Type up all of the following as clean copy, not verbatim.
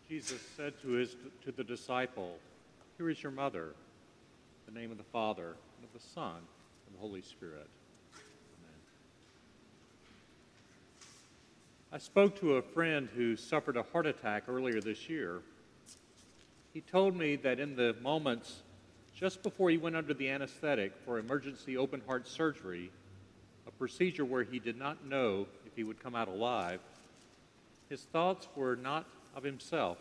Jesus said to the disciple, "Here is your mother." In the name of the Father, and of the Son, and the Holy Spirit. Amen. I spoke to a friend who suffered a heart attack earlier this year. He told me that in the moments just before he went under the anesthetic for emergency open heart surgery, a procedure where he did not know if he would come out alive, his thoughts were not of himself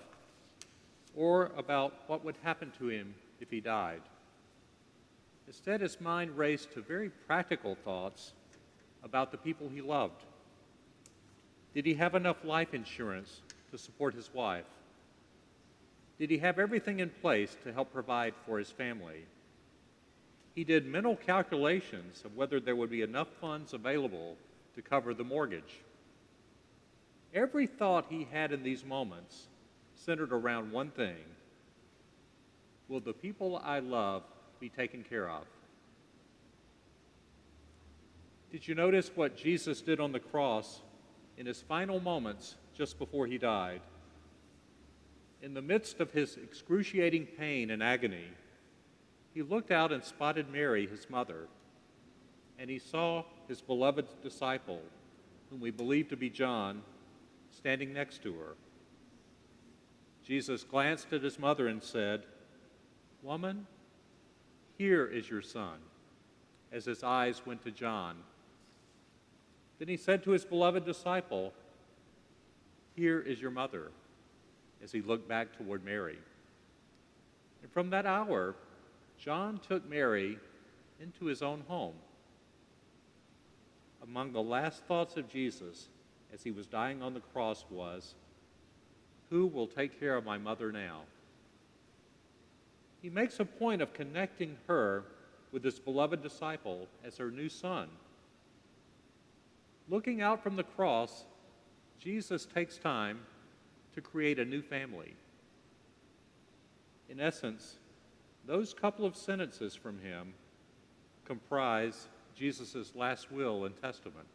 or about what would happen to him if he died. Instead, his mind raced to very practical thoughts about the people he loved. Did he have enough life insurance to support his wife? Did he have everything in place to help provide for his family? He did mental calculations of whether there would be enough funds available to cover the mortgage. Every thought he had in these moments centered around one thing: will the people I love be taken care of? Did you notice what Jesus did on the cross in his final moments just before he died? In the midst of his excruciating pain and agony, he looked out and spotted Mary, his mother, and he saw his beloved disciple, whom we believe to be John, standing next to her. Jesus glanced at his mother and said, "Woman, here is your son," as his eyes went to John. Then he said to his beloved disciple, "Here is your mother," as he looked back toward Mary. And from that hour, John took Mary into his own home. Among the last thoughts of Jesus as he was dying on the cross was, "Who will take care of my mother now?" He makes a point of connecting her with his beloved disciple as her new son. Looking out from the cross, Jesus takes time to create a new family. In essence, those couple of sentences from him comprise Jesus' last will and testament.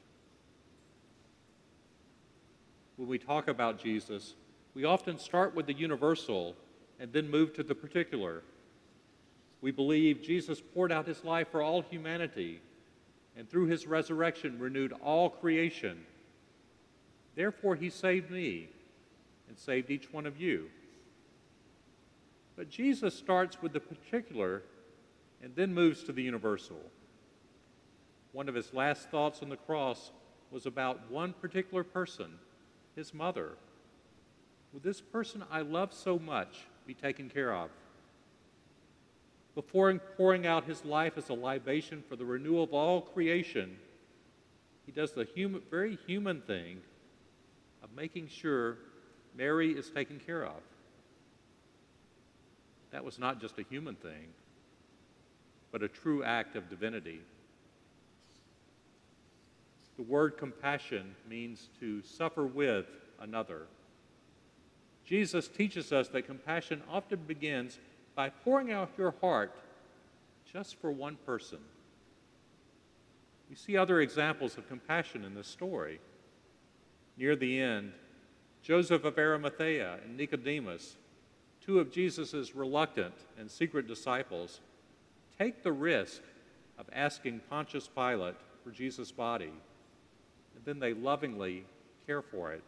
When we talk about Jesus, we often start with the universal and then move to the particular. We believe Jesus poured out his life for all humanity, and through his resurrection renewed all creation. Therefore, he saved me and saved each one of you. But Jesus starts with the particular and then moves to the universal. One of his last thoughts on the cross was about one particular person, his mother. Will this person I love so much be taken care of? Before pouring out his life as a libation for the renewal of all creation, he does the very human thing of making sure Mary is taken care of. That was not just a human thing, but a true act of divinity. The word compassion means to suffer with another. Jesus teaches us that compassion often begins by pouring out your heart just for one person. We see other examples of compassion in this story. Near the end, Joseph of Arimathea and Nicodemus, two of Jesus' reluctant and secret disciples, take the risk of asking Pontius Pilate for Jesus' body, and then they lovingly care for it.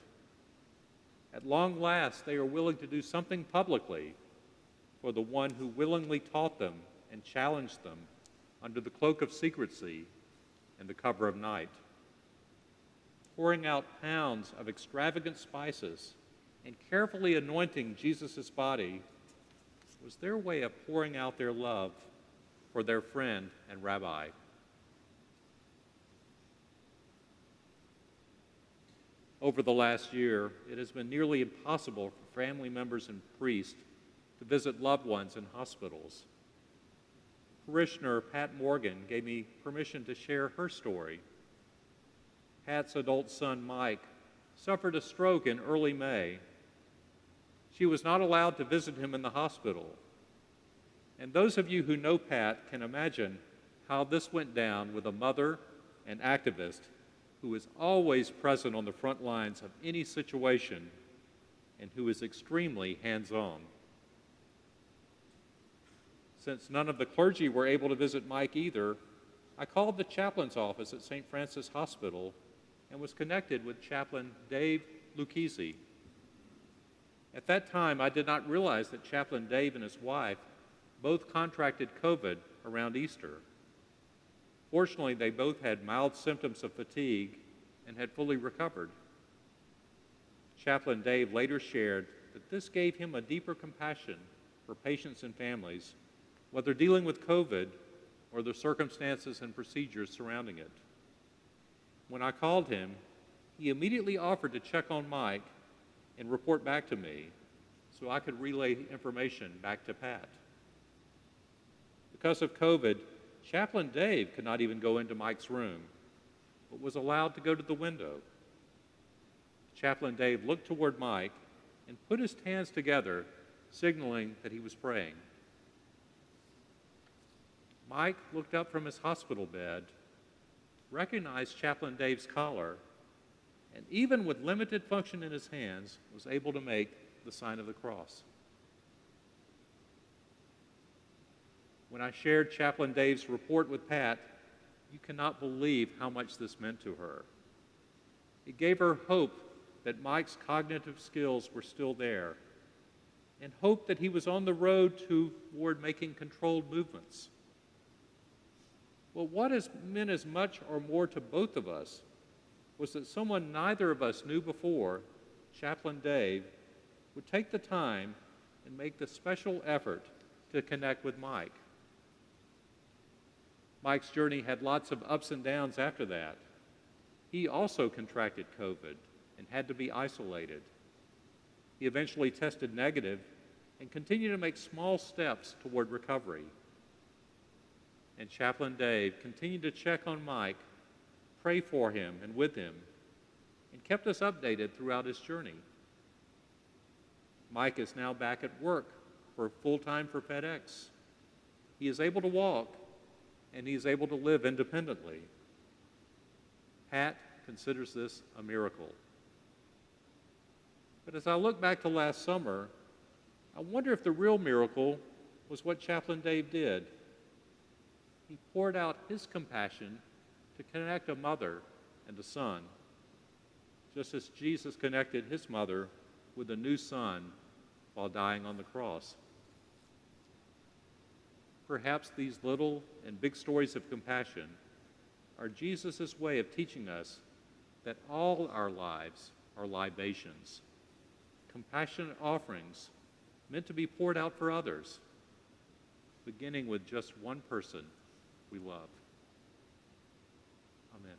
At long last, they are willing to do something publicly for the one who willingly taught them and challenged them under the cloak of secrecy and the cover of night. Pouring out pounds of extravagant spices and carefully anointing Jesus' body was their way of pouring out their love for their friend and rabbi. Over the last year, it has been nearly impossible for family members and priests to visit loved ones in hospitals. Parishioner Pat Morgan gave me permission to share her story. Pat's adult son, Mike, suffered a stroke in early May. She was not allowed to visit him in the hospital. And those of you who know Pat can imagine how this went down with a mother and activist who is always present on the front lines of any situation and who is extremely hands-on. Since none of the clergy were able to visit Mike either, I called the chaplain's office at St. Francis Hospital and was connected with Chaplain Dave Lucchese. At that time, I did not realize that Chaplain Dave and his wife both contracted COVID around Easter. Fortunately, they both had mild symptoms of fatigue and had fully recovered. Chaplain Dave later shared that this gave him a deeper compassion for patients and families, whether dealing with COVID or the circumstances and procedures surrounding it. When I called him, he immediately offered to check on Mike and report back to me so I could relay information back to Pat. Because of COVID, Chaplain Dave could not even go into Mike's room, but was allowed to go to the window. Chaplain Dave looked toward Mike and put his hands together, signaling that he was praying. Mike looked up from his hospital bed, recognized Chaplain Dave's collar, and even with limited function in his hands, was able to make the sign of the cross. When I shared Chaplain Dave's report with Pat, you cannot believe how much this meant to her. It gave her hope that Mike's cognitive skills were still there, and hope that he was on the road toward making controlled movements. Well, what has meant as much or more to both of us was that someone neither of us knew before, Chaplain Dave, would take the time and make the special effort to connect with Mike. Mike's journey had lots of ups and downs after that. He also contracted COVID and had to be isolated. He eventually tested negative and continued to make small steps toward recovery. And Chaplain Dave continued to check on Mike, pray for him and with him, and kept us updated throughout his journey. Mike is now back at work full-time for FedEx. He is able to walk, and he is able to live independently. Pat considers this a miracle. But as I look back to last summer, I wonder if the real miracle was what Chaplain Dave did. He poured out his compassion to connect a mother and a son, just as Jesus connected his mother with a new son while dying on the cross. Perhaps these little and big stories of compassion are Jesus' way of teaching us that all our lives are libations, compassionate offerings meant to be poured out for others, beginning with just one person we love. Amen.